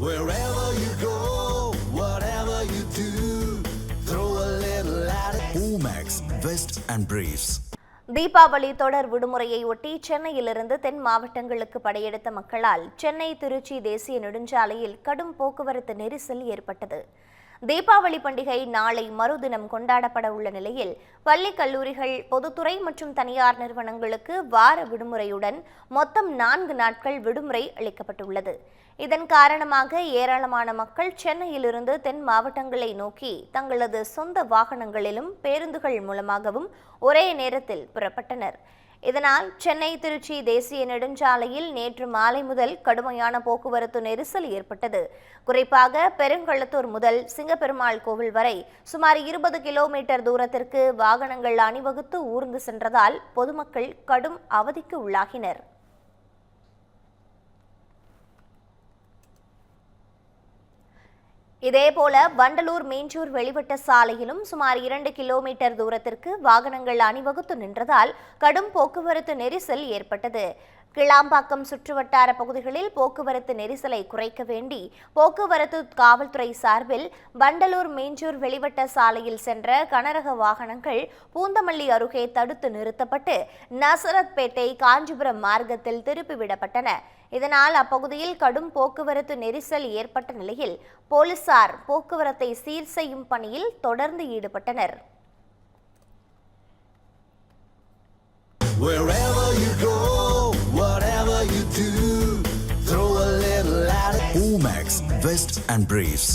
Wherever you go, whatever you do, throw a little at it. Omax, Vest and Briefs. Deepavali தொடர் விடுமுறையை ஒட்டி சென்னையிலிருந்து தென் மாவட்டங்களுக்கு படையெடுத்த மக்களால் சென்னை திருச்சி தேசிய நெடுஞ்சாலையில் கடும் போக்குவரத்து நெரிசல் ஏற்பட்டது. தீபாவளி பண்டிகை நாளை மறுதினம் கொண்டாடப்பட உள்ள நிலையில் பள்ளி கல்லூரிகள் பொதுத்துறை மற்றும் தனியார் நிறுவனங்களுக்கு வார விடுமுறையுடன் மொத்தம் 4 நாட்கள் விடுமுறை அளிக்கப்பட்டுள்ளது. இதன் காரணமாக ஏராளமான மக்கள் சென்னையிலிருந்து தென் மாவட்டங்களை நோக்கி தங்களது சொந்த வாகனங்களிலும் பேருந்துகள் மூலமாகவும் ஒரே நேரத்தில் புறப்பட்டனர். இதனால் சென்னை திருச்சி தேசிய நெடுஞ்சாலையில் நேற்று மாலை முதல் கடுமையான போக்குவரத்து நெரிசல் ஏற்பட்டது. குறிப்பாக பெருங்களத்தூர் முதல் சிங்கப்பெருமாள் கோவில் வரை சுமார் 20 கிலோமீட்டர் தூரத்திற்கு வாகனங்கள் அணிவகுத்து ஊர்ந்து சென்றதால் பொதுமக்கள் கடும் அவதிக்கு உள்ளாகினர். இதேபோல வண்டலூர் மீஞ்சூர் வெளிவட்ட சாலையிலும் சுமார் 2 கிலோமீட்டர் தூரத்திற்கு வாகனங்கள் அணிவகுத்து நின்றதால் கடும் போக்குவரத்து நெரிசல் ஏற்பட்டது. கிளாம்பாக்கம் சுற்றுவட்டார பகுதிகளில் போக்குவரத்து நெரிசலை குறைக்க வேண்டி போக்குவரத்து காவல்துறை சார்பில் வண்டலூர் மீஞ்சூர் வெளிவட்ட சாலையில் சென்ற கனரக வாகனங்கள் பூந்தமல்லி அருகே தடுத்து நிறுத்தப்பட்டு நசரத்பேட்டை காஞ்சிபுரம் மார்க்கத்தில் திருப்பிவிடப்பட்டன. இதனால் அப்பகுதியில் கடும் போக்குவரத்து நெரிசல் ஏற்பட்ட நிலையில் போலீசார் போக்குவரத்தை சீர் செய்யும் பணியில் தொடர்ந்து ஈடுபட்டனர். Wherever you go, whatever you do, throw a little at it. Omax, Vest and Briefs.